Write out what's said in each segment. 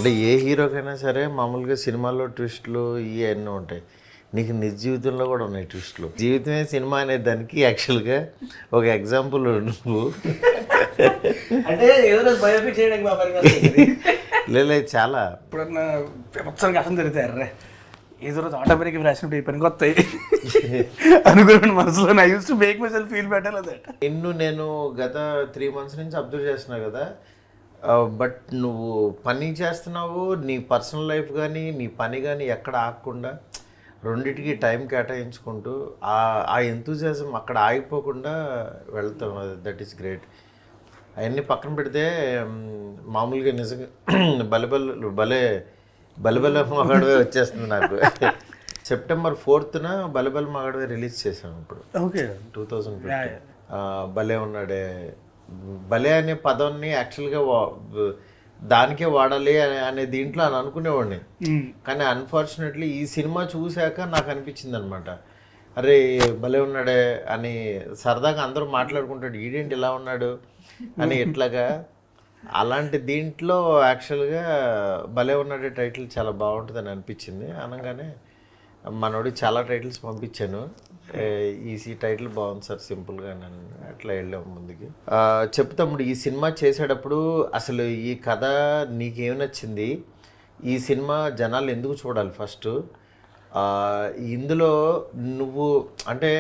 అంటే ఏ హీరోకైనా సరే మామూలుగా సినిమాల్లో ట్విస్టులు ఇవన్నీ ఉంటాయి. నీకు నిజ జీవితంలో కూడా ఉన్నాయి ట్విస్టులు. జీవితమే సినిమా అనే దానికి యాక్చువల్గా ఒక ఎగ్జాంపుల్ నువ్వు. అంటే ఏదో రోజు బయోపిక్ చేయడానికి లేదు చాలా ఇప్పుడన్నా సంవత్సరానికి అసలు తిరుగుతారు. ఏదో రోజు ఆటోమేటిక్ రాసినప్పుడు ఈ పనికి వస్తాయి అనుకున్నాను మనసులో. I use to make my self feel better that. నిన్ను నేను గత 3 months నుంచి అబ్జర్వ్ చేస్తున్నా కదా. బట్ నువ్వు పని చేస్తున్నావు, నీ పర్సనల్ లైఫ్ కానీ నీ పని కానీ ఎక్కడ ఆగకుండా రెండిటికి టైం కేటాయించుకుంటూ ఆ ఎంతూజియాజం అక్కడ ఆగిపోకుండా వెళ్తాం. That is great. అవన్నీ పక్కన పెడితే మామూలుగా నిజంగా బలెబల మగాడివే వచ్చేస్తుంది నాకు. September 4th బలెబల మగాడివే రిలీజ్ చేశాను ఇప్పుడు. ఓకే 2015. భలే ఉన్నాడే. భలే అనే పదాన్ని యాక్చువల్గా దానికే వాడాలి అనే దీంట్లో అని అనుకునేవాడిని. కానీ అన్ఫార్చునేట్లీ ఈ సినిమా చూశాక నాకు అనిపించింది అనమాట, అరే భలే ఉన్నాడే అని. సరదాగా అందరూ మాట్లాడుకుంటాడు, ఈడేంటి ఇలా ఉన్నాడు అని ఎట్లాగా. అలాంటి దీంట్లో యాక్చువల్గా భలే ఉన్నాడే టైటిల్ చాలా బాగుంటుందని అనిపించింది. అనగానే మనోడి చాలా టైటిల్స్ పంపించాను. ఈ టైటిల్ బాగుంది సార్ సింపుల్గా నన్ను అట్లా వెళ్ళాము ముందుకి. చెప్తాము ఈ సినిమా చేసేటప్పుడు అసలు ఈ కథ నీకేమి నచ్చింది, ఈ సినిమా జనాలు ఎందుకు చూడాలి ఫస్ట్, ఇందులో నువ్వు అంటే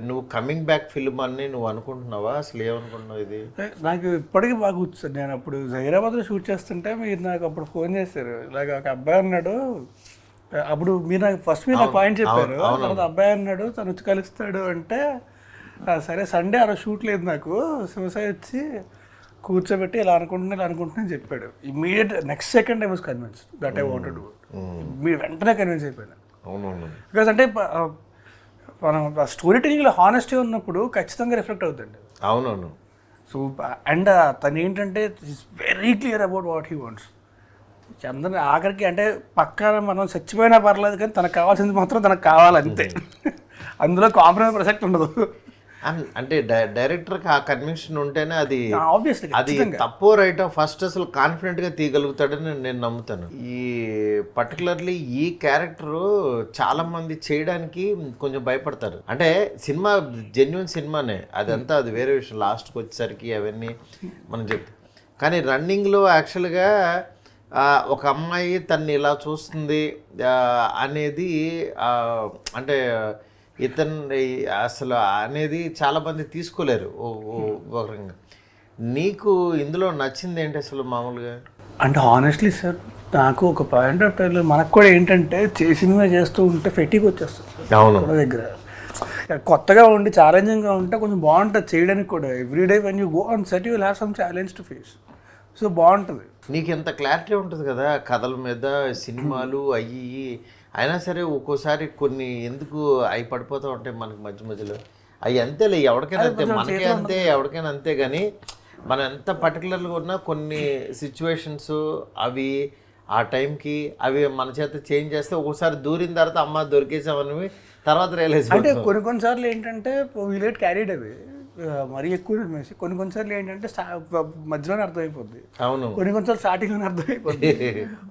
నువ్వు కమింగ్ బ్యాక్ ఫిల్మ్ అని నువ్వు అనుకుంటున్నావా, అసలు ఏమనుకుంటున్నావు? ఇది నాకు ఇప్పటికీ బాగా కూర్చొని, నేను అప్పుడు హైదరాబాద్లో షూట్ చేస్తుంటే మీరు నాకు అప్పుడు ఫోన్ చేశారు, ఇలాగ ఒక అబ్బాయి అన్నాడు. అప్పుడు మీరు నాకు ఫస్ట్ మీరు నాకు పాయింట్ చెప్పారు, తర్వాత అబ్బాయి అన్నాడు తను వచ్చి కలుస్తాడు అంటే, సరే సండే అలా షూట్ లేదు నాకు, శివసాయి వచ్చి కూర్చోబెట్టి ఇలా అనుకుంటున్నా చెప్పాడు. Immediate next second I was convinced that I wanted to. మీరు వెంటనే కన్విన్స్ అయిపోయాను. బికాస్ అంటే మనం స్టోరీ టెలింగ్లో హానెస్టీ ఉన్నప్పుడు ఖచ్చితంగా రిఫ్లెక్ట్ అవుతుంది. అవునవును. సో అండ్ తను ఏంటంటే is very clear about what he wants. Chandan ఆఖరికి అంటే పక్కన మనం చచ్చిపోయినా పర్లేదు కానీ తనకు కావాల్సింది మాత్రం తనకు కావాలంతే. అందులో కాంప్రమైజ్ ప్రసక్తి ఉండదు. అంటే డైరెక్టర్కి ఆ కన్విక్షన్ ఉంటేనే అది అది తప్పో రైటో ఫస్ట్ అసలు కాన్ఫిడెంట్గా తీయగలుగుతాడని నేను నమ్ముతాను. ఈ పర్టికులర్లీ ఈ క్యారెక్టరు చాలా మంది చేయడానికి కొంచెం భయపడతారు. అంటే సినిమా జెన్యున్ సినిమానే అదంతా, అది వేరే విషయం. లాస్ట్కి వచ్చేసరికి అవన్నీ మనం చెప్తాం. కానీ రన్నింగ్లో యాక్చువల్గా ఒక అమ్మాయి తన్ని ఇలా చూస్తుంది అనేది అంటే ఇతను అసలు అనేది చాలామంది తీసుకోలేరు ఒక రకంగా. నీకు ఇందులో నచ్చింది ఏంటి అసలు మామూలుగా? అంటే హానెస్ట్లీ సార్ నాకు ఒక పాయింట్ ఆఫ్ టైంలో మనకు కూడా ఏంటంటే సినిమా చేస్తూ ఉంటే ఫెటీకి వచ్చేస్తుంది. అవును, దగ్గర కొత్తగా ఉండి ఛాలెంజింగ్గా ఉంటే కొంచెం బాగుంటుంది చేయడానికి కూడా. Everyday when you go on set you will have some challenge to face. So బాగుంటుంది. నీకు ఎంత క్లారిటీ ఉంటుంది కదా కథల మీద, సినిమాలు అయ్యి. అయినా సరే ఒక్కోసారి కొన్ని ఎందుకు అవి పడిపోతూ ఉంటాయి మనకి మధ్య మధ్యలో. అవి అంతేలే, ఎవరికైనా అంతే, మనకే అంతే, ఎవరికైనా అంతే. కానీ మనం ఎంత పర్టికులర్గా ఉన్నా కొన్ని సిచ్యువేషన్స్ అవి ఆ టైంకి అవి మన చేత చేంజ్ చేస్తే ఒక్కోసారి దూరిన తర్వాత అమ్మ దొరికేసామని తర్వాత రియలైజ్ అంటే కొన్నిసార్లు ఏంటంటే విలేట్ క్యారీడ్ అవి మరీ ఎక్కువ వేసి కొన్నిసార్లు ఏంటంటే మధ్యలోనే అర్థమైపోద్ది. అవును, కొన్నిసార్లు స్టార్టింగ్లోనే అర్థమైపోద్ది.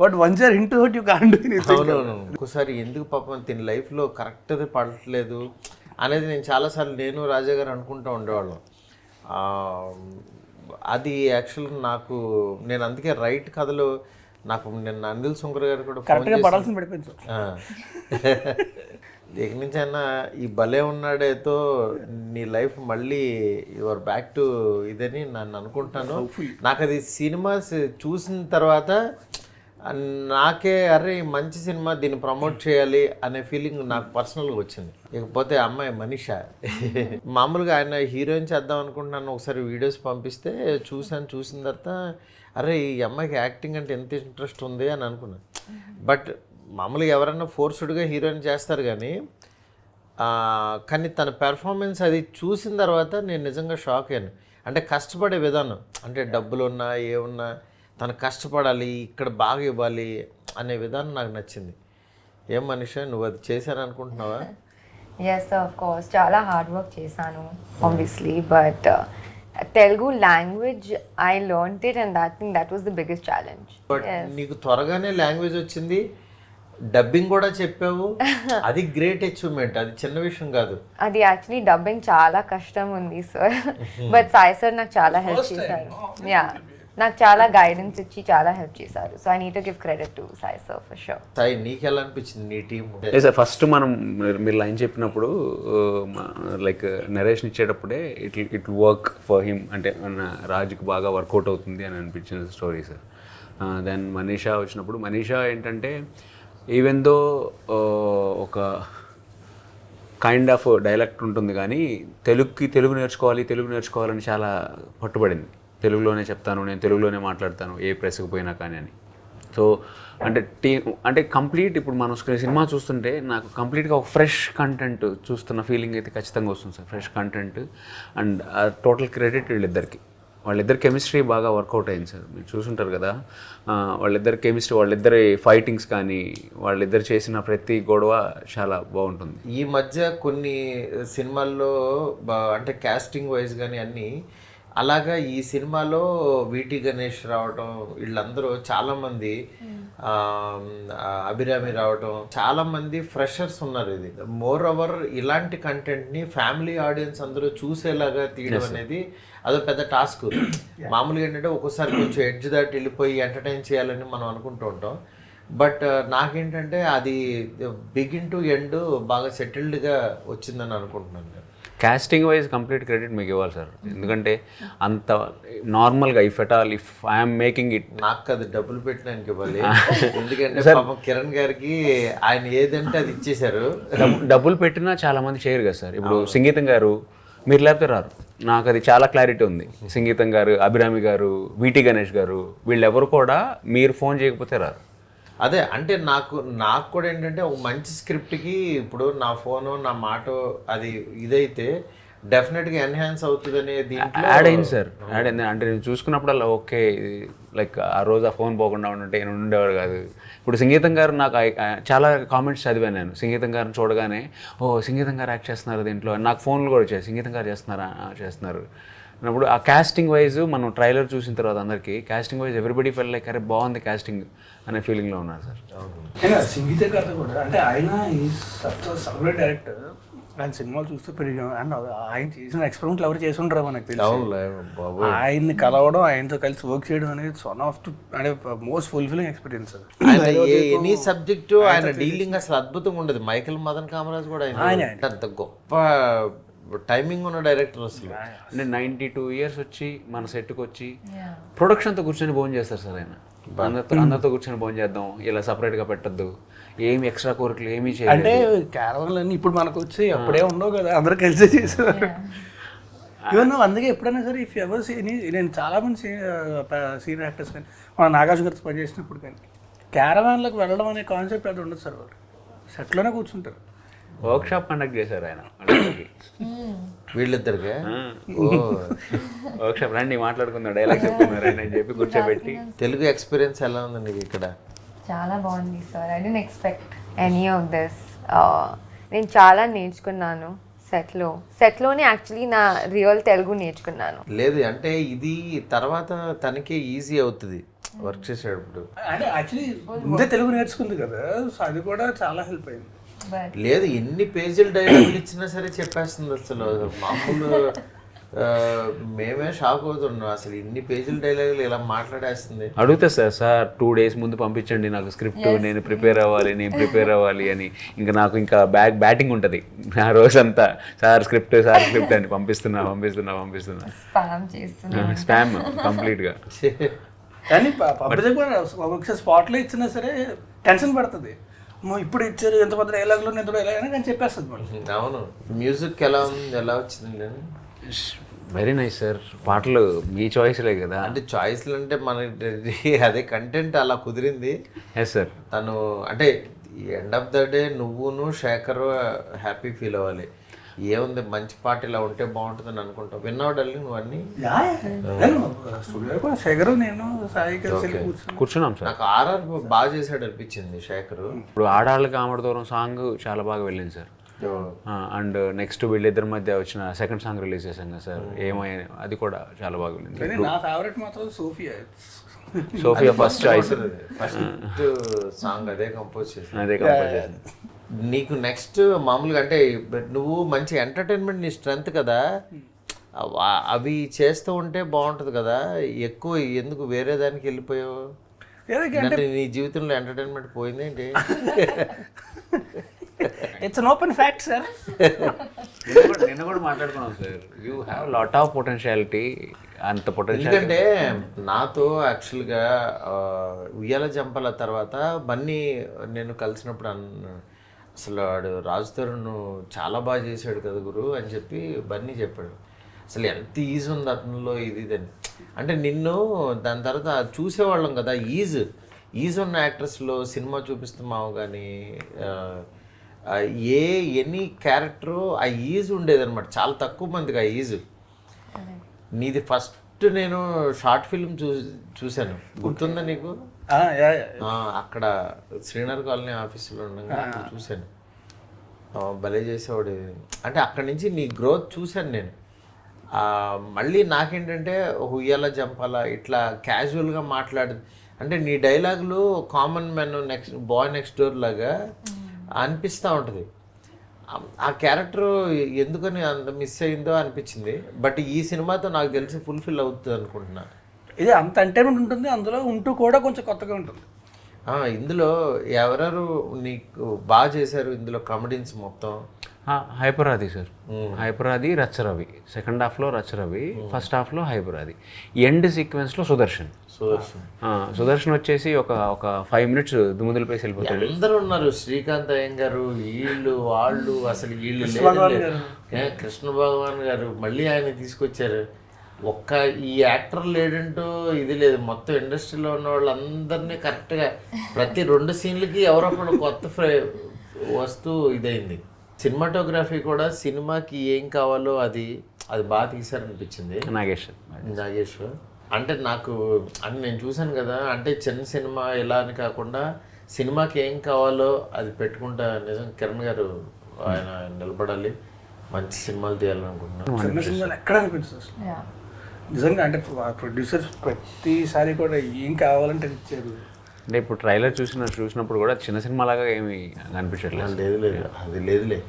But once are into it you can't do anything. అవునవును. ఒక్కోసారి ఎందుకు పాపం తిని లైఫ్లో కరెక్ట్గా పడట్లేదు అనేది నేను చాలాసార్లు నేను రాజా గారు అనుకుంటూ ఉండేవాళ్ళం. అది యాక్చువల్గా నాకు నేను అందుకే రైట్ కథలు నాకు నిన్న అనిల్ సుంకర్ గారు కూడా కరెక్ట్గా పడాల్సింది పడిపోయింది. దగ్గర నుంచి అయినా ఈ భలే ఉన్నాడేతో నీ లైఫ్ మళ్ళీ యువర్ బ్యాక్ టు ఇదని నన్ను అనుకుంటాను. నాకు అది సినిమాస్ చూసిన తర్వాత నాకే అరే మంచి సినిమా, దీన్ని ప్రమోట్ చేయాలి అనే ఫీలింగ్ నాకు పర్సనల్గా వచ్చింది. ఇకపోతే అమ్మాయి మనీషా మామూలుగా ఆయన హీరోయిన్ చేద్దాం అనుకుంటున్నాను. ఒకసారి వీడియోస్ పంపిస్తే చూసిన తర్వాత అరే ఈ అమ్మాయికి యాక్టింగ్ అంటే ఎంత ఇంట్రెస్ట్ ఉంది అని అనుకున్నాను. బట్ మామూలుగా ఎవరైనా ఫోర్స్డ్గా హీరోయిన్ చేస్తారు కానీ తన పెర్ఫార్మెన్స్ అది చూసిన తర్వాత నేను నిజంగా షాక్ అయ్యాను. అంటే కష్టపడే విధానం, అంటే డబ్బులు ఉన్నా ఏమున్నా తను కష్టపడాలి, ఇక్కడ బాగా ఇవ్వాలి అనే విధానం నాకు నచ్చింది. ఏం మనీషా నువ్వు అది చేశాననుకుంటున్నావా? ఎస్ ఆఫ్ కోర్స్ చాలా హార్డ్ వర్క్ చేశాను obviously. But Telugu language, I learned it, and that was the biggest challenge. But నీకు త్వరగానే లాంగ్వేజ్ వచ్చింది, డబ్బింగ్ కూడా చెప్పావు, అది గ్రేట్ అచీవ్మెంట్, అది చిన్న విషయం కాదు. అది యాక్చువల్లీ డబ్బింగ్ చాలా కష్టం ఉంది సార్, బట్ సాయి సార్ నాకు చాలా హెల్ప్ చేశారు. యా, నాకు చాలా గైడెన్స్ ఇచ్చి చాలా హెల్ప్ చేశారు. So I need to give credit to Sai sir for sure. Sai, నీకు ఎలా అనిపించింది నీ టీం? సార్ ఫస్ట్ మనం మీరు లైన్ చెప్పినప్పుడు లైక్ నరేషన్ ఇచ్చేటప్పుడే ఇట్ వర్క్ ఫర్ హిమ్, అంటే మన రాజుకి బాగా వర్కౌట్ అవుతుంది అని అనిపించిన స్టోరీ సార్. దెన్ మనీషా వచ్చినప్పుడు, మనీషా ఏంటంటే ఈవెన్ దో ఒక కైండ్ ఆఫ్ డైలెక్ట్ ఉంటుంది కానీ తెలుగు నేర్చుకోవాలని చాలా పట్టుబడింది. తెలుగులోనే చెప్తాను, నేను తెలుగులోనే మాట్లాడతాను ఏ ప్రెస్కి పోయినా కానీ అని. సో అంటే కంప్లీట్ ఇప్పుడు మనం సినిమా చూస్తుంటే నాకు కంప్లీట్గా ఒక ఫ్రెష్ కంటెంట్ చూస్తున్న ఫీలింగ్ అయితే ఖచ్చితంగా వస్తుంది sir. Fresh content and total credit వాళ్ళిద్దరి కెమిస్ట్రీ బాగా వర్కౌట్ అయింది సార్. మీరు చూసుంటారు కదా, వాళ్ళిద్దరి కెమిస్ట్రీ, వాళ్ళిద్దరి ఫైటింగ్స్ కానీ, వాళ్ళిద్దరు చేసిన ప్రతి గొడవ చాలా బాగుంటుంది. ఈ మధ్య కొన్ని సినిమాల్లో అంటే కాస్టింగ్ వైజ్ కానీ అన్నీ అలాగా, ఈ సినిమాలో వీటి గణేష్ రావటం, వీళ్ళందరూ చాలామంది, అభిరామి రావటం, చాలామంది ఫ్రెషర్స్ ఉన్నారు. ఇది మోర్ ఓవర్ ఇలాంటి కంటెంట్ని ఫ్యామిలీ ఆడియన్స్ అందరూ చూసేలాగా తీయడం అనేది అదో పెద్ద టాస్క్. మామూలుగా ఏంటంటే ఒక్కోసారి కొంచెం ఎడ్జ్ దాటి వెళ్ళిపోయి ఎంటర్టైన్ చేయాలని మనం అనుకుంటూ ఉంటాం. బట్ నాకేంటంటే అది బిగిన్ టు ఎండ్ బాగా సెటిల్డ్గా వచ్చిందని అనుకుంటున్నాను. కాస్టింగ్ వైజ్ కంప్లీట్ క్రెడిట్ మీకు ఇవ్వాలి సార్, ఎందుకంటే అంత నార్మల్గా ఇఫ్ ఐఎమ్ మేకింగ్ ఇట్, నాకు అది డబ్బులు పెట్టినానికి ఇవ్వాలి. ఎందుకంటే పాపం కిరణ్ గారికి ఆయన ఏదంటే అది ఇచ్చేశారు. డబ్బులు పెట్టినా చాలా మంది చేయరు కదా సార్. ఇప్పుడు సంగీతం గారు మీరు లేకపోతే రారు, నాకు అది చాలా క్లారిటీ ఉంది. సంగీతం గారు, అభిరామి గారు, వీటి గణేష్ గారు, వీళ్ళెవరు కూడా మీరు ఫోన్ చేయకపోతే రారు. అదే అంటే నాకు కూడా ఏంటంటే ఒక మంచి స్క్రిప్ట్కి ఇప్పుడు నా ఫోను నా మాట అది ఇదైతే డెఫినెట్గా ఎన్హాన్స్ అవుతుంది అనే దీంట్లో యాడ్ అయింది సార్. యాడ్ అయింది అంటే నేను చూసుకున్నప్పుడల్లా ఓకే, లైక్ ఆ రోజు ఆ ఫోన్ పోకుండా ఉంటే నేను ఉండేవాడు కాదు. ఇప్పుడు సంగీతం గారు నాకు చాలా కామెంట్స్ చదివాను నేను. సంగీతం గారిని చూడగానే సంగీతం గారు యాక్ట్ చేస్తున్నారు దీంట్లో, నాకు ఫోన్లు కూడా వచ్చాయి, సంగీతం గారు చేస్తున్నారు అన్నప్పుడు ఆ కాస్టింగ్ వైజ్ మనం ట్రైలర్ చూసిన తర్వాత అందరికీ కాస్టింగ్ వైజ్ ఎవ్రీబడి ఫెల్ లైక్ అరే బాగుంది కాస్టింగ్ అనే ఫీలింగ్లో ఉన్నారు సార్. సంగీత గారు కూడా అంటే ఆయన ఈ సపరేట్ డైరెక్టర్, ఆయన సినిమాలు చూస్తూ పెరిగాం. అండ్ ఆయన చేసిన ఎక్స్పెరిమెంట్లు ఎవరు చేసి ఉండరు మనకు తెలుసు. ఆయన్ని కలవడం, ఆయనతో కలిసి వర్క్ చేయడం అనేది వన్ ఆఫ్ అంటే most fulfilling experience. Any subject ఆయన డీలింగ్ అసలు అద్భుతంగా ఉండదు. మైకేల్ మదన్ కామరాజ్ కూడా ఆయన అంత గొప్ప టైమింగ్ ఉన్న డైరెక్టర్ అసలు. అంటే 92 years వచ్చి మన సెట్కి వచ్చి ప్రొడక్షన్తో కూర్చొని భోజనం చేస్తారు సార్ ఆయన. అందరితో కూర్చొని భోజనం చేద్దాం, ఇలా సపరేట్గా పెట్టద్దు, ఏమి ఎక్స్ట్రా కోరికలు ఏమీ చేయాలి. అంటే క్యారవాన్లు అన్నీ ఇప్పుడు మనకు వచ్చి అప్పుడే ఉండవు కదా, అందరూ కలిసి చేసేవారు. ఈవెన్ అందుకే ఎప్పుడైనా సరే ఇఫ్ ఎవర్ నేను చాలామంది సీనియర్ యాక్టర్స్ కానీ మన నాగార్జున గారితో పనిచేసినప్పుడు కానీ క్యారవాన్లకు వెళ్ళడం అనే కాన్సెప్ట్ అది ఉండదు సార్. వాళ్ళు సెట్లోనే కూర్చుంటారు. వర్క్షాప్ కండక్ట్ చేశారు ఆయన వీళ్ళిద్దరికి. వర్క్షాప్ రండి మాట్లాడుకుందాం, డైలాగ్ చెప్తున్నారు అని చెప్పి కూర్చోబెట్టి. తెలుగు ఎక్స్పీరియన్స్ ఎలా ఉందండి ఇక్కడ? చాలా బాగుంది sir. I don't expect any of this. నేను చాలా నేర్చుకున్నాను సెట్లోనే యాక్చువల్లీ నా రియల్ తెలుగు నేర్చుకున్నాను. లేదు అంటే ఇది తర్వాత తనకే ఈజీ అవుతుంది వర్క్ చేసేటప్పుడు. అంటే యాక్చువల్లీ ముందే తెలుగు నేర్చుకుంది కదా, సో అది కూడా చాలా హెల్ప్ అయింది. లేదు ఎన్ని పేజీలు డైలాగులు ఇచ్చినా సరే చెప్పేస్తుంది అసలు. మామూలు మేమే షాక్ అవుతున్నాం, అసలు ఇన్ని పేజీల డైలాగులు ఇలా మాట్లాడేస్తుంది. అడుగుతా సార్ 2 days ముందు పంపించండి నాకు స్క్రిప్ట్, నేను ప్రిపేర్ అవ్వాలి అని. ఇంకా బ్యాటింగ్ ఉంటుంది ఆ రోజంతా, సార్ స్క్రిప్ట్ అని పంపిస్తున్నా. స్పామ్ కంప్లీట్గా. కానీ ఒకసారి స్పాట్లో ఇచ్చినా సరే టెన్షన్ పడుతుంది. ఇప్పుడు ఇచ్చారు ఎంతమంది డైలాగులు నేను చెప్పేస్తుంది మళ్ళీ. అవును. మ్యూజిక్ ఎలా వచ్చింది? Very nice sir. పాటలు మీ చాయిస్లే కదా. అంటే చాయిస్లు అంటే మన అదే కంటెంట్ అలా కుదిరింది. Yes sir. తను అంటే ఎండ్ ఆఫ్ ద డే నువ్వును శేఖర్ హ్యాపీ ఫీల్ అవ్వాలి. ఏముంది మంచి పాట ఇలా ఉంటే బాగుంటుందని అనుకుంటావు. విన్నావు డార్లింగ్ నువ్వు అన్ని? శేఖర్ నేను సాయి కూర్చున్నాం సార్. నాకు ఆర్ఆర్ బాగా చేశాడు అనిపించింది శేఖర్. ఇప్పుడు ఆడాళ్ళకి ఆమడ దూరం సాంగ్ చాలా బాగా వెళ్ళింది సార్. అండ్ నెక్స్ట్ వీళ్ళిద్దరి మధ్య వచ్చిన సెకండ్ సాంగ్ రిలీజ్ చేశాం కదా సార్, ఏమై అది కూడా చాలా బాగుంది. కానీ నా ఫేవరెట్ మాత్రం Sophia. Sophia first choice, first song అదే కంపోజ్ చేసి. అదే కంపోజ్ చేసింది. నీకు నెక్స్ట్ మామూలుగా అంటే నువ్వు మంచి ఎంటర్టైన్మెంట్ నీ స్ట్రెంగ్త్ కదా, అవి చేస్తూ ఉంటే బాగుంటుంది కదా, ఎక్కువ ఎందుకు వేరే దానికి వెళ్ళిపోయావు? అంటే నీ జీవితంలో ఎంటర్టైన్మెంట్ పోయింది ఏంటి? It's an open fact sir. నిన్న కూడా మాట్లాడుకున్నాం sir, you have lot of potentiality. అంత పొటెన్షియల్ ఎందుకంటే నాతో యాక్చువల్గా ఉయ్యాల జంపల తర్వాత బన్నీ నేను కలిసినప్పుడు అసలు వాడు రాజు తరుణ్ చాలా బాగా చేశాడు కదా గురు అని చెప్పి బన్నీ చెప్పాడు. అసలు ఎంత ఈజీ ఉంది అతనిలో ఇది అని. అంటే నిన్ను దాని తర్వాత చూసేవాళ్ళం కదా, ఈజ్ ఉన్న యాక్టర్స్లో సినిమా చూపిస్తున్నావు కానీ ఎనీ క్యారెక్టరు ఆ ఈజ్ ఉండేదన్నమాట. చాలా తక్కువ మందికి ఆ ఈజ్. నీది ఫస్ట్ నేను షార్ట్ ఫిల్మ్ చూశాను, గుర్తుందా నీకు? అక్కడ శ్రీనగర్ కాలనీ ఆఫీసులో ఉండగా చూశాను. భలే చేసేవాడు. అంటే అక్కడి నుంచి నీ గ్రోత్ చూశాను నేను. మళ్ళీ నాకేంటంటే ఉయ్యాల జంపాల ఇట్లా క్యాజువల్గా మాట్లాడు, అంటే నీ డైలాగులు common man next boy next door లాగా అనిపిస్తూ ఉంటుంది. ఆ క్యారెక్టర్ ఎందుకని అంత మిస్ అయిందో అనిపించింది. బట్ ఈ సినిమాతో నాకు తెలిసి ఫుల్ఫిల్ అవుతుంది అనుకుంటున్నా. ఇది అంత ఎంటర్టైన్మెంట్ ఉంటుంది, అందులో ఉంటూ కూడా కొంచెం కొత్తగా ఉంటుంది. ఇందులో ఎవరెవరు నీకు బాగా చేశారు ఇందులో కామెడీన్స్ మొత్తం? హైపరాది సార్, హైపరాది, రచ్చరవి. సెకండ్ హాఫ్లో రచ్చరవి, ఫస్ట్ హాఫ్లో హైపరాది. ఎండ్ సీక్వెన్స్లో సుదర్శన్ వచ్చేసి ఒక 5 minutes దుమ్ముదులపేసి వెళ్ళిపోతాడు. అందరూ ఉన్నారు, శ్రీకాంత్ అయ్యంగారు, వీళ్ళు వాళ్ళు, అసలు వీళ్ళు కృష్ణ భగవాన్ గారు మళ్ళీ ఆయన తీసుకొచ్చారు. ఒక్క ఈ యాక్టర్ లేడంటూ ఇది లేదు. మొత్తం ఇండస్ట్రీలో ఉన్న వాళ్ళందరినీ కరెక్ట్గా ప్రతి 2 సీన్లకి ఎవరొకరు కొత్త వస్తూ ఇదైంది. సినిమాటోగ్రఫీ కూడా సినిమాకి ఏం కావాలో అది బాగా తీశారనిపించింది. నాగేశ్వర్ అంటే నాకు అని నేను చూశాను కదా, అంటే చిన్న సినిమా ఇలా అని కాకుండా సినిమాకి ఏం కావాలో అది పెట్టుకుంటా. నిజం కిరణ్ గారు ఆయన నిలబడాలి, మంచి సినిమాలు తీయాలనుకుంటున్నాను. చిన్న సినిమాలు ఎక్కడ అనిపించదు నిజంగా. అంటే ప్రొడ్యూసర్స్ ప్రతిసారి కూడా ఏం కావాలంటే ఇచ్చారు. అంటే ఇప్పుడు ట్రైలర్ చూసినప్పుడు కూడా చిన్న సినిమా లాగా ఏమి అనిపించట్లేదు. లేదు అది లేదులే.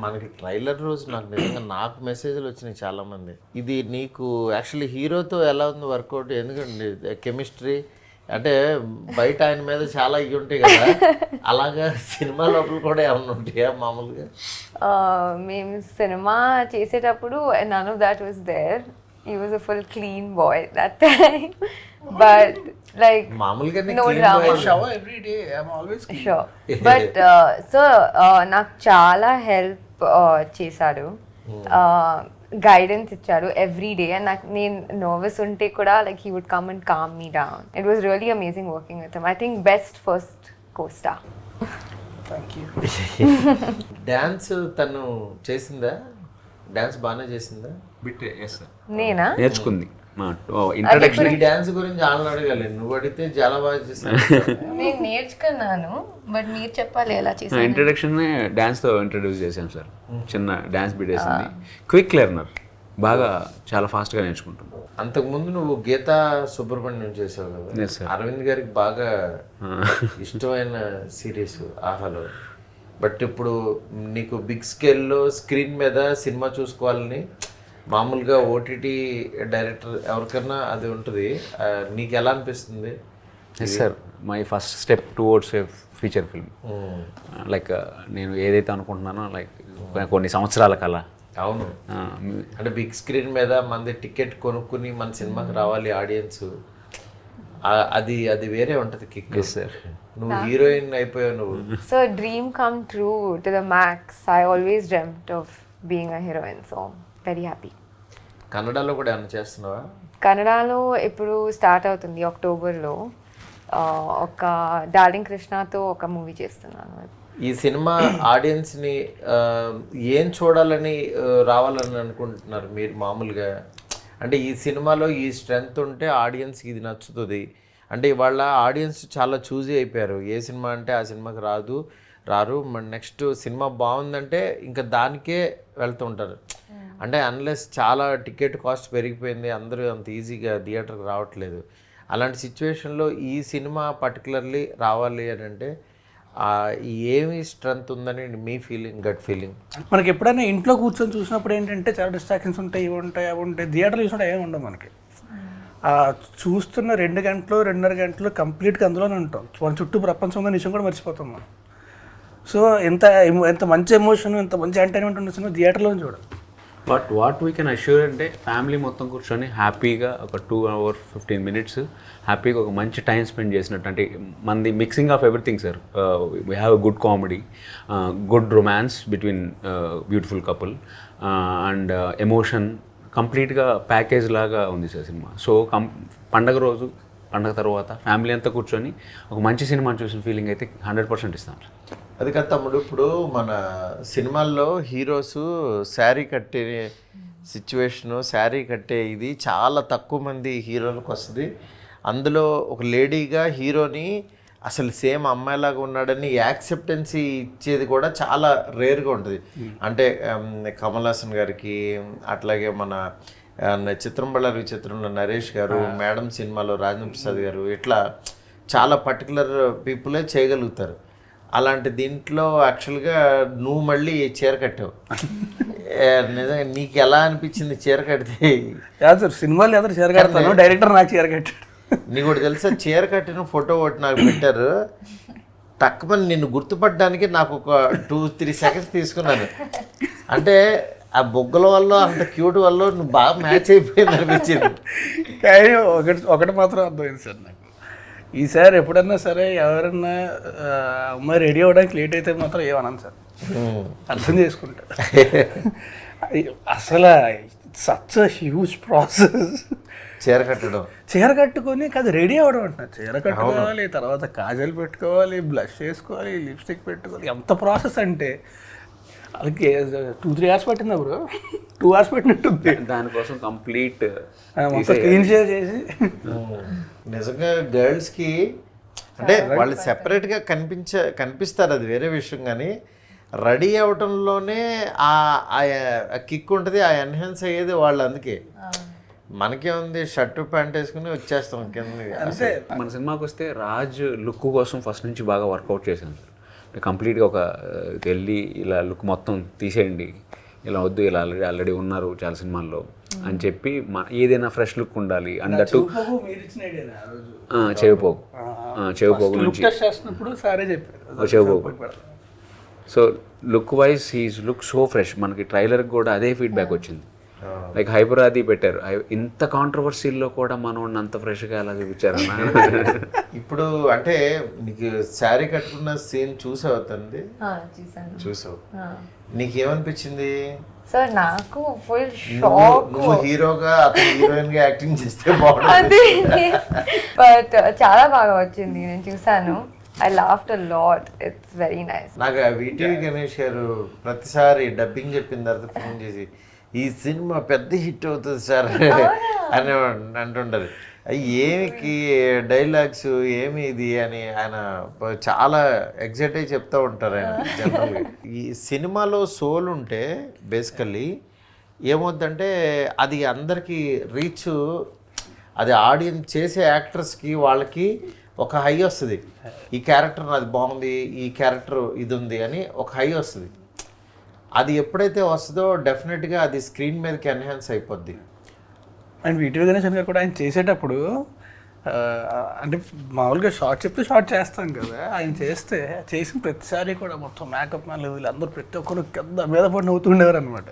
మనకి ట్రైలర్ రోజు నాకు మెసేజ్లు వచ్చినాయి చాలామంది. ఇది నీకు యాక్చువల్లీ హీరోతో ఎలా ఉంది వర్కౌట్? ఎందుకంటే కెమిస్ట్రీ అంటే బయట ఆయన మీద చాలా ఇవి ఉంటాయి కదా, అలాగా సినిమా లోపల కూడా ఏమన్నా ఉంటాయా మామూలుగా? మేము సినిమా చేసేటప్పుడు none of that was there. He was a full clean boy that time. But like no drama. Shower every day. I'm always clean. Sure. But so నాకు చాలా హెల్ప్ చేశాడు, గైడెన్స్ ఇచ్చాడు ఎవ్రీ డే. అండ్ నాకు నేను nervous ఉంటే కూడా like he would come and calm me down. It was really amazing working with him. I think best first costar. Thank you. Dance తను చేసిందా? డాన్స్ బాగానే చేసిందా? నేనా నేర్చుకుంది. ఇంట్రడక్షన్ ఈ డాన్స్ గురించి వాళ్ళని అడగాలి, నువ్వు అడిగితే చాలా బాగా చేస్తాను. నేను నేర్చుకున్నాను, బట్ మీరు చెప్పాలి ఎలా చేశాను. ఇంట్రడక్షన్ డాన్స్తో ఇంట్రడ్యూస్ చేశాను సార్. చిన్న డాన్స్ బీట్ వేసింది. క్విక్ లెర్నర్, బాగా చాలా ఫాస్ట్గా నేర్చుకుంటుంది. అంతకుముందు నువ్వు గీతా సుబ్రహ్మణ్యం చేసావు కదా, అరవింద్ గారికి బాగా ఇష్టమైన సిరీస్ ఆహాలో. బట్ ఇప్పుడు నీకు బిగ్ స్కేల్లో స్క్రీన్ మీద సినిమా చూసుకోవాలని మామూలుగా ఓటీటీ డైరెక్టర్ ఎవరికన్నా అది ఉంటుంది. నీకు ఎలా అనిపిస్తుంది? Yes sir, my first step towards a feature film. Like నేను ఏదైతే అనుకుంటున్నానో లైక్ కొన్ని సంవత్సరాల కల. అవును, అంటే బిగ్ స్క్రీన్ మీద మనది టికెట్ కొనుక్కుని మన సినిమాకి రావాలి ఆడియన్స్, అది వేరే ఉంటుంది కిక్. సార్, నువ్వు హీరోయిన్ అయిపోయావు నువ్వు. So dream come true to the max. I always dreamed of being a heroine, so very happy. కన్నడలో కూడా ఏమైనా చేస్తున్నావా? కన్నడలో ఇప్పుడు స్టార్ట్ అవుతుంది అక్టోబర్లో. ఒక డార్లింగ్ కృష్ణతో ఒక మూవీ చేస్తున్నాను. ఈ సినిమా ఆడియన్స్ని ఏం చూడాలని రావాలని అనుకుంటున్నారు మీరు మామూలుగా? అంటే ఈ సినిమాలో ఈ స్ట్రెంగ్త్ ఉంటే ఆడియన్స్కి ఇది నచ్చుతుంది అంటే ఇవాళ ఆడియన్స్ చాలా చూజీ అయిపోయారు. ఏ సినిమా అంటే ఆ సినిమాకి రాదు, రారు. మన నెక్స్ట్ సినిమా బాగుందంటే ఇంకా దానికే వెళ్తూ ఉంటారు. అంటే అన్లెస్ చాలా టికెట్ కాస్ట్ పెరిగిపోయింది, అందరూ అంత ఈజీగా థియేటర్కి రావట్లేదు. అలాంటి సిచ్యువేషన్లో ఈ సినిమా పర్టికులర్లీ రావాలి అని అంటే ఏమి స్ట్రెంత్ ఉందని మీ ఫీలింగ్, గట్ ఫీలింగ్? మనకి ఎప్పుడైనా ఇంట్లో కూర్చొని చూసినప్పుడు ఏంటంటే చాలా డిస్ట్రాక్షన్స్ ఉంటాయి, ఇవి ఉంటాయి, అవి ఉంటాయి. థియేటర్లో చూసినప్పుడు ఏమి ఉండవు మనకి. చూస్తున్న 2 గంటలు 2.5 గంటలు కంప్లీట్గా అందులోనే ఉంటాం. మన చుట్టూ ప్రపంచం ఉందని విషయం కూడా మర్చిపోతాం మనం. సో ఎంత మంచి ఎమోషన్, ఎంత మంచి ఎంటర్టైన్మెంట్ ఉన్న సినిమా థియేటర్లో చూడాలి. But what we can assure అంటే ఫ్యామిలీ మొత్తం కూర్చొని హ్యాపీగా ఒక 2 hours 15 minutes హ్యాపీగా ఒక మంచి టైం స్పెండ్ చేసినట్టు. అంటే మనది mixing of everything sir. We have a good comedy, good romance between beautiful couple and emotion, కంప్లీట్గా ప్యాకేజ్ లాగా ఉంది సార్ సినిమా. సో పండగ రోజు, పండగ తర్వాత ఫ్యామిలీ అంతా కూర్చొని ఒక మంచి సినిమా చూసిన ఫీలింగ్ అయితే 100% ఇస్తాం సార్. అది కాదు తమ్ముడు, ఇప్పుడు మన సినిమాల్లో హీరోస్ శారీ కట్టే సిచ్యువేషను, శారీ కట్టే ఇది చాలా తక్కువ మంది హీరోలకు వస్తుంది. అందులో ఒక లేడీగా హీరోని అసలు సేమ్ అమ్మాయిలాగా ఉన్నాడని యాక్సెప్టెన్సీ ఇచ్చేది కూడా చాలా రేర్గా ఉంటుంది. అంటే కమల్ హాసన్ గారికి, అట్లాగే మన చిత్రం బళ్ళారి విచిత్రంలో నరేష్ గారు, మేడం సినిమాలో రాజేంద్ర ప్రసాద్ గారు, ఇట్లా చాలా పర్టికులర్ పీపులే చేయగలుగుతారు. అలాంటి దీంట్లో యాక్చువల్గా నువ్వు మళ్ళీ చీర కట్టావు. నిజంగా నీకు ఎలా అనిపించింది చీర కడితే? సార్ సినిమాలు ఎదురు చీర కడతాను, డైరెక్టర్ నాకు చీర కట్టాడు. నీకు ఒకటి తెలుసా, చీర కట్టిన ఫోటో ఒకటి నాకు పెట్టారు. తక్కువని నిన్ను గుర్తుపట్టడానికి నాకు ఒక 2-3 seconds తీసుకున్నాను. అంటే ఆ బొగ్గల వల్ల, అంత క్యూట్ వల్ల నువ్వు బాగా మ్యాచ్ అయిపోయింది అనిపించింది. కానీ ఒకటి మాత్రం అర్థమైంది సార్ నాకు, ఈసారి ఎప్పుడన్నా సరే ఎవరన్నా అమ్మాయి రెడీ అవ్వడానికి లేట్ అయితే మాత్రం ఏమన్నాను సార్, అర్థం చేసుకుంటా. అసలు సచ్ హ్యూజ్ ప్రాసెస్ చీర కట్టుకొని కాదు రెడీ అవ్వడం అంటున్నారు. చీర కట్టుకోవాలి, తర్వాత కాజల్ పెట్టుకోవాలి, బ్లష్ వేసుకోవాలి, లిప్స్టిక్ పెట్టుకోవాలి. ఎంత ప్రాసెస్ అంటే అది 2-3 hours పట్టిందా బ్రో? 2 hours పెట్టినట్టుంది దానికోసం కంప్లీట్ క్లీన్ చేసి. నిజంగా గర్ల్స్కి అంటే వాళ్ళు సెపరేట్గా కనిపిస్తారు, అది వేరే విషయం. కానీ రెడీ అవటంలోనే ఆ కిక్ ఉంటుంది, ఆ ఎన్హాన్స్ అయ్యేది వాళ్ళు. అందుకే మనకేముంది, షర్టు ప్యాంట్ వేసుకుని వచ్చేస్తాం కింద. అంతే. మన సినిమాకి వస్తే రాజ్ లుక్ కోసం ఫస్ట్ నుంచి బాగా వర్కౌట్ చేశాను సార్. కంప్లీట్గా ఒక వెళ్ళి ఇలా లుక్ మొత్తం తీసేయండి, ఇలా వద్దు, ఇలా ఆల్రెడీ ఉన్నారు చాలా సినిమాల్లో అని చెప్పి ఏదైనా ఫ్రెష్ లుక్ ఉండాలి. అందట్టు చెవిపోగు నుంచి చెవిపోగు. So look wise he's look so fresh. మనకి ట్రైలర్కి కూడా అదే ఫీడ్బ్యాక్ వచ్చింది. లైక్ హైపరాది పెట్టారు, ఇంత కాంట్రవర్సీల్లో కూడా మనం అంత ఫ్రెష్గా ఎలా చూపించారన్నా. ఇప్పుడు అంటే నీకు శారీ కట్టుకున్న సీన్ చూసావు, తంది చూసావు, నీకేమనిపించింది? సార్ నాకు ఫుల్ షాక్. నువ్వు హీరోగా, అతను హీరోయిన్ గా యాక్టింగ్ చేస్తే బాగుంటుంది. బట్ చాలా బాగా వచ్చింది, నేను చూసాను. I laughed a lot. It's very nice. నాకు వీటీవీ గణేష్ గారు ప్రతిసారి డబ్బింగ్ చెప్పిన తర్వాత ఫోన్ చేసి ఈ సినిమా పెద్ద హిట్ అవుతుంది సార్ అని అంటుంటారు. ఏమికి డైలాగ్స్ ఏమి ఇది అని ఆయన చాలా ఎగ్జైట్ అయ్యి చెప్తూ ఉంటారు ఆయన జనరల్గా. ఈ సినిమాలో సోల్ ఉంటే బేసికల్లీ ఏమవుద్దంటే అది అందరికీ రీచ్, అది ఆడియన్స్ చేసే యాక్టర్స్కి వాళ్ళకి ఒక హై వస్తుంది. ఈ క్యారెక్టర్ నాది బాగుంది, ఈ క్యారెక్టర్ ఇది ఉంది అని ఒక హై వస్తుంది. అది ఎప్పుడైతే వస్తుందో డెఫినెట్గా అది స్క్రీన్ మీదకి ఎన్హాన్స్ అయిపోద్ది. అండ్ వీటీవీ గణేశన్ గారు కూడా ఆయన చేసేటప్పుడు అంటే మామూలుగా షార్ట్ చెప్తే షార్ట్ చేస్తాం కదా, ఆయన చేసిన ప్రతిసారి కూడా మొత్తం మేకప్ మ్యాన్లు వీళ్ళందరూ ప్రతి ఒక్కరు కింద మీద పడి నవ్వుతుండేవారు అనమాట.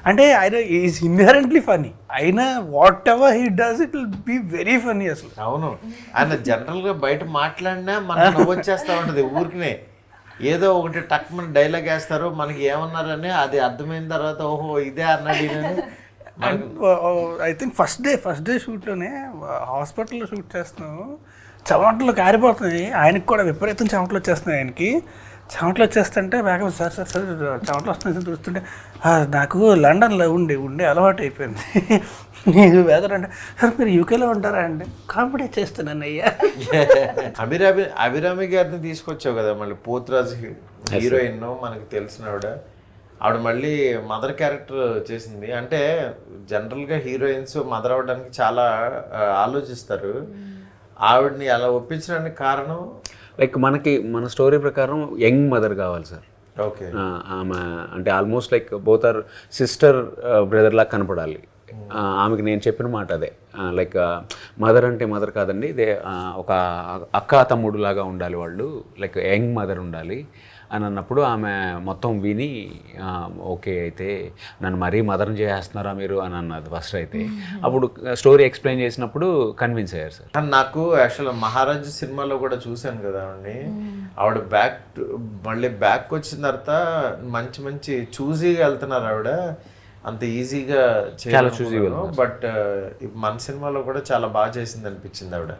అంటే ఆయన ఈజ్ ఇన్హెరెంట్లీ ఫనీ. అయినా whatever he does it will be very funny అసలు. అవును, ఆయన జనరల్గా బయట మాట్లాడినా మనకు నవ్వు వచ్చేస్తూ ఉంటుంది. ఊరికినే ఏదో ఒకటి టక్ మన డైలాగ్ వేస్తారు, మనకి ఏమన్నారని అది అర్థమైన తర్వాత ఓహో ఇదే అన్నాడు. ఐ థింక్ ఫస్ట్ డే షూట్లోనే హాస్పిటల్లో షూట్ చేస్తున్నాం, చెమటలు కారిపోతున్నాయి. ఆయనకి కూడా విపరీతం చెమటలు వచ్చేస్తున్నాయి ఆయనకి. చెమటలు వచ్చేస్తుంటే వేగం సార్ సార్ సార్ చెమటలు వస్తుంది చూస్తుంటే నాకు లండన్లో ఉండి అలవాటు అయిపోయింది. నేను వెదర్ అంటే సార్ మీరు యూకేలో ఉంటారా అండి? కామెడీ చేస్తున్నాను అయ్యా. అభిరామి గారిని తీసుకొచ్చావు కదా మళ్ళీ, పోతురాజు హీరోయిన్ మనకు తెలిసిన ఆవిడ మళ్ళీ మదర్ క్యారెక్టర్ చేసింది. అంటే జనరల్గా హీరోయిన్స్ మదర్ అవ్వడానికి చాలా ఆలోచిస్తారు. ఆవిడని అలా ఒప్పించడానికి కారణం లైక్ మన స్టోరీ ప్రకారం యంగ్ మదర్ కావాలి సార్. ఓకే. ఆమె అంటే almost like both are sister brother లాగా కనపడాలి. ఆమెకి నేను చెప్పిన మాట అదే, లైక్ మదర్ అంటే మదర్ కాదండి, ఇదే ఒక అక్క తమ్ముడు లాగా ఉండాలి వాళ్ళు, లైక్ యంగ్ మదర్ ఉండాలి అని అన్నప్పుడు ఆమె మొత్తం విని ఓకే అయితే నన్ను మరీ మదర్ని చేస్తున్నారా మీరు అని అన్నది ఫస్ట్. అయితే అప్పుడు స్టోరీ ఎక్స్ప్లెయిన్ చేసినప్పుడు కన్విన్స్ అయ్యారు సార్. నాకు యాక్చువల్గా మహారాజు సినిమాలో కూడా చూశాను కదా ఆవిడని. ఆవిడ మళ్ళీ బ్యాక్ వచ్చిన తర్వాత మంచి మంచి చూజీగా వెళ్తున్నారు ఆవిడ, అంత ఈజీగా చాలా చూజీగా. బట్ మన సినిమాలో కూడా చాలా బాగా చేసింది అనిపించింది ఆవిడ.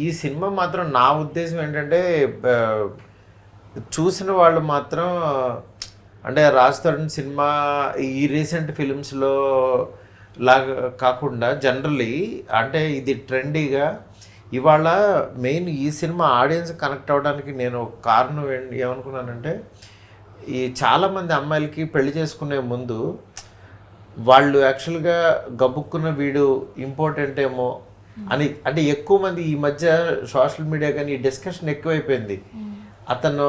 ఈ సినిమా మాత్రం నా ఉద్దేశం ఏంటంటే చూసిన వాళ్ళు మాత్రం అంటే రాజ్ తరుణ్ సినిమా ఈ రీసెంట్ ఫిలిమ్స్లో లాగా కాకుండా జనరలీ అంటే ఇది ట్రెండీగా ఇవాళ మెయిన్ ఈ సినిమా ఆడియన్స్ కనెక్ట్ అవ్వడానికి నేను ఒక కారణం ఏమనుకున్నానంటే, ఈ చాలామంది అమ్మాయిలకి పెళ్లి చేసుకునే ముందు వాళ్ళు యాక్చువల్గా గబుక్కున్న వీడు ఇంపార్టెంట్ ఏమో అని, అంటే ఎక్కువ మంది ఈ మధ్య సోషల్ మీడియా కానీ ఈ డిస్కషన్ ఎక్కువైపోయింది. అతను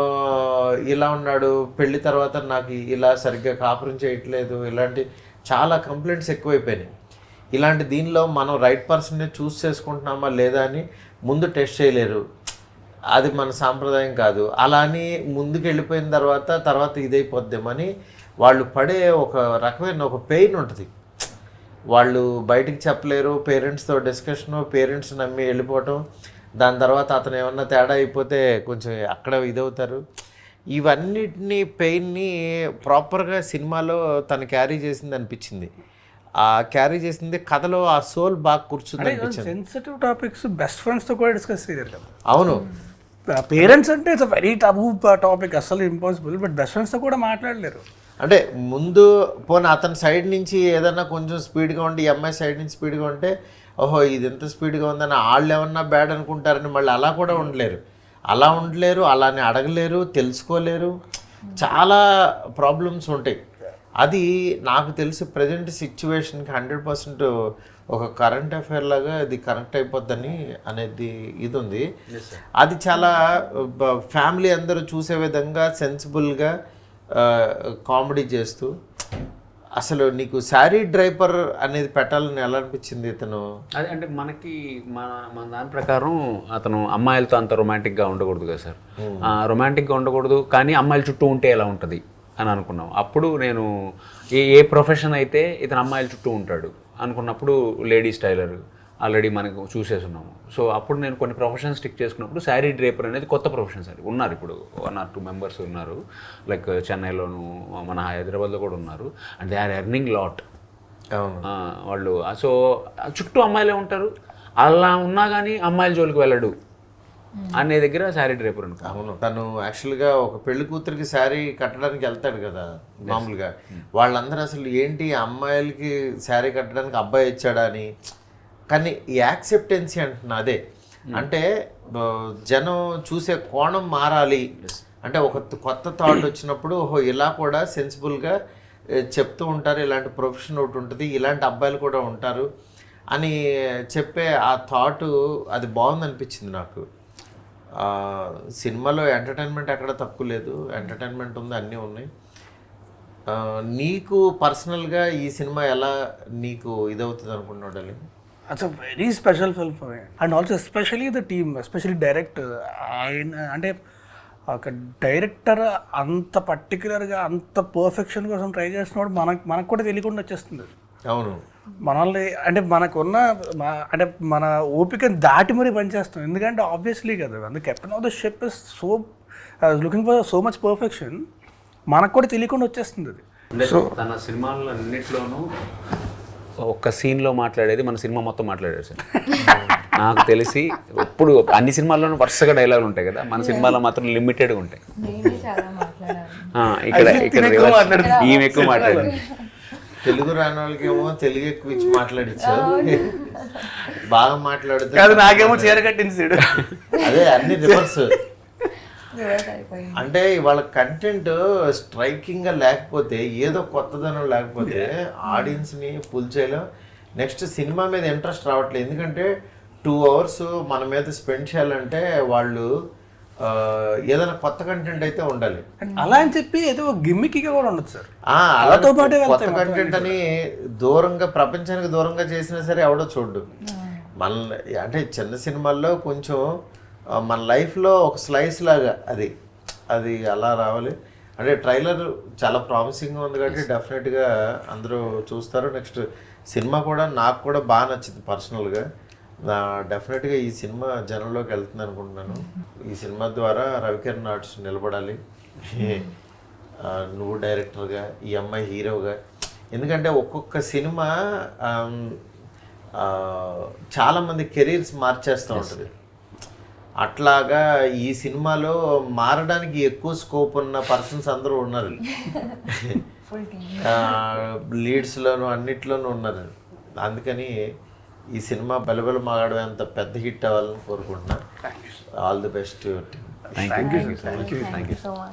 ఇలా ఉన్నాడు, పెళ్లి తర్వాత నాకు ఇలా సరిగ్గా కాపురం చేయట్లేదు, ఇలాంటి చాలా కంప్లైంట్స్ ఎక్కువైపోయినాయి. ఇలాంటి దీనిలో మనం రైట్ పర్సన్ని చూస్ చేసుకుంటున్నామా లేదా అని ముందు టెస్ట్ చేయలేరు, అది మన సాంప్రదాయం కాదు. అలా అని ముందుకు వెళ్ళిపోయిన తర్వాత ఇదైపోద్దామని వాళ్ళు పడే ఒక రకమైన ఒక పెయిన్ ఉంటుంది. వాళ్ళు బయటికి చెప్పలేరు, పేరెంట్స్తో డిస్కషను, పేరెంట్స్ నమ్మి వెళ్ళిపోవటం, దాని తర్వాత అతను ఏమన్నా తేడా అయిపోతే కొంచెం అక్కడ ఇదవుతారు. ఇవన్నిటిని పెయిన్ని ప్రాపర్గా సినిమాలో తను క్యారీ చేసింది అనిపించింది. ఆ క్యారీ చేసింది కథలో ఆ సోల్ బాగా కూర్చుంది అనిపించింది. సెన్సిటివ్ టాపిక్స్ బెస్ట్ ఫ్రెండ్స్తో కూడా డిస్కస్ చేయలేదు. అవును, పేరెంట్స్ అంటే ఇట్స్ వెరీ టబూ టాపిక్, అసలు ఇంపాసిబుల్. బట్ బెస్ట్ ఫ్రెండ్స్తో కూడా మాట్లాడలేరు. అంటే ముందు పోనీ అతని సైడ్ నుంచి ఏదన్నా కొంచెం స్పీడ్గా ఉండి, ఈ అమ్మాయి సైడ్ నుంచి స్పీడ్గా ఉంటే ఓహో ఇది ఎంత స్పీడ్గా ఉందని వాళ్ళు ఏమన్నా బ్యాడ్ అనుకుంటారని మళ్ళీ అలా కూడా ఉండలేరు, అలానే అడగలేరు, తెలుసుకోలేరు, చాలా ప్రాబ్లమ్స్ ఉంటాయి. అది నాకు తెలిసి ప్రజెంట్ సిచ్యువేషన్కి 100% ఒక కరెంట్ అఫైర్ లాగా అది కనెక్ట్ అయిపోద్దని అనేది ఇది ఉంది. అది చాలా ఫ్యామిలీ అందరూ చూసే విధంగా సెన్సిబుల్గా కామెడీ చేస్తూ, అసలు నీకు శారీ డ్రైపర్ అనేది పెట్టాలని ఎలా అనిపించింది ఇతను? అదే అంటే మన దాని ప్రకారం అతను అమ్మాయిలతో అంత రొమాంటిక్గా ఉండకూడదు కదా సార్, రొమాంటిక్గా ఉండకూడదు, కానీ అమ్మాయిల చుట్టూ ఉంటే ఎలా ఉంటుంది అని అనుకున్నాం. అప్పుడు నేను ఏ ప్రొఫెషన్ అయితే ఇతను అమ్మాయిల చుట్టూ ఉంటాడు అనుకున్నప్పుడు లేడీస్ టైలర్ ఆల్రెడీ మనకు చూసేస్తున్నాము. సో అప్పుడు నేను కొన్ని ప్రొఫెషన్స్ స్టిక్ చేసుకున్నప్పుడు శారీ డ్రేపర్ అనేది కొత్త ప్రొఫెషన్ సార్. ఉన్నారు ఇప్పుడు 1 or 2 మెంబర్స్ ఉన్నారు, లైక్ చెన్నైలోను మన హైదరాబాద్లో కూడా ఉన్నారు. And they are earning lot వాళ్ళు. సో చుట్టూ అమ్మాయిలే ఉంటారు, అలా ఉన్నా కానీ అమ్మాయిల జోలికి వెళ్ళడు అనే దగ్గర శారీ డ్రేపర్ అనుకో. అవును, తను యాక్చువల్గా ఒక పెళ్లి కూతురికి శారీ కట్టడానికి వెళ్తాడు కదా మామూలుగా. వాళ్ళందరూ అసలు ఏంటి అమ్మాయిలకి శారీ కట్టడానికి అబ్బాయి ఇచ్చాడా అని, కానీ ఈ యాక్సెప్టెన్సీ అంటున్నా అదే. అంటే జనం చూసే కోణం మారాలి అంటే ఒక కొత్త థాట్ వచ్చినప్పుడు ఓహో ఇలా కూడా సెన్సిబుల్గా చెప్తూ ఉంటారు, ఇలాంటి ప్రొఫెషన్ ఒకటి ఉంటుంది, ఇలాంటి అబ్బాయిలు కూడా ఉంటారు అని చెప్పే ఆ థాటు అది బాగుందనిపించింది నాకు. సినిమాలో ఎంటర్టైన్మెంట్ ఎక్కడ తక్కువ లేదు, ఎంటర్టైన్మెంట్ ఉంది, అన్నీ ఉన్నాయి. నీకు పర్సనల్గా ఈ సినిమా ఎలా నీకు ఇదవుతుంది అనుకున్నాడు? It's a very special film for me, and also especially the team, especially director. అంటే ఒక డైరెక్టర్ అంత పర్టికులర్గా అంత పర్ఫెక్షన్ కోసం ట్రై చేస్తున్నప్పుడు మనకు కూడా తెలియకుండా వచ్చేస్తుంది. అవును, మనల్ని అంటే మనకున్న అంటే మన ఓపికని దాటి మరీ పనిచేస్తాం. ఎందుకంటే ఆబ్వియస్లీ కదా the captain of the ship is so looking for so much perfection, మనకు కూడా తెలియకుండా వచ్చేస్తుంది అది. సో తన సినిమాల్లో అన్నింటిలోనూ ఒక్క సీన్లో మాట్లాడేది మన సినిమా మొత్తం మాట్లాడారు సార్. నాకు తెలిసి ఇప్పుడు అన్ని సినిమాల్లోనూ వరుసగా డైలాగులు ఉంటాయి కదా, మన సినిమాలో మాత్రం లిమిటెడ్గా ఉంటాయి. నేనే చాలా మాట్లాడాను. ఇక్కడ ఈమె ఎక్కువ మాట్లాడింది. తెలుగు రాని వాళ్ళకి ఏమో తెలుగు ఎక్కువ ఇచ్చి మాట్లాడించారు, బాగా మాట్లాడితే కాదు నాకేమో చీర కట్టింది సీడు. అదే అన్ని రివర్స్. Reverse అయిపోయింది. అంటే వాళ్ళ కంటెంట్ స్ట్రైకింగ్ గా లేకపోతే, ఏదో కొత్తదనం లేకపోతే ఆడియన్స్ ని పుల్ చేయలేం. నెక్స్ట్ సినిమా మీద ఇంట్రెస్ట్ రావట్లేదు. ఎందుకంటే 2 hours మన మీద స్పెండ్ చేయాలంటే వాళ్ళు ఏదైనా కొత్త కంటెంట్ అయితే ఉండాలి. అలా అని చెప్పి ఏదో గిమ్మిక్గా కూడా ఉండదు సార్. అలాతో పాటు కొత్త కంటెంట్ అని దూరంగా, ప్రపంచానికి దూరంగా చేసినా సరే ఎవడో చూడ్డు. మన అంటే చిన్న సినిమాల్లో కొంచెం మన లైఫ్లో ఒక స్లైస్ లాగా అది అలా రావాలి. అంటే ట్రైలర్ చాలా ప్రామిసింగ్గా ఉంది కాబట్టి డెఫినెట్గా అందరూ చూస్తారు. నెక్స్ట్ సినిమా కూడా నాకు కూడా బాగా నచ్చింది పర్సనల్గా. డెఫినెట్గా ఈ సినిమా జనంలోకి వెళ్తుంది అనుకుంటున్నాను. ఈ సినిమా ద్వారా రవికిరణ్ ఆర్ట్స్ నిలబడాలి, నువ్వు డైరెక్టర్గా, ఈ అమ్మాయి హీరోగా. ఎందుకంటే ఒక్కొక్క సినిమా చాలామంది కెరీర్స్ మార్చేస్తూ ఉంటుంది. అట్లాగా ఈ సినిమాలో మారడానికి ఎక్కువ స్కోప్ ఉన్న పర్సన్స్ అందరూ ఉన్నారు. లీడ్స్లోను అన్నిట్లోనూ ఉన్నారు. అందుకని ఈ సినిమా బలబల మాగడం అంత పెద్ద హిట్ అవ్వాలని కోరుకుంటున్నా. All the best. Thank you. Thank you so much.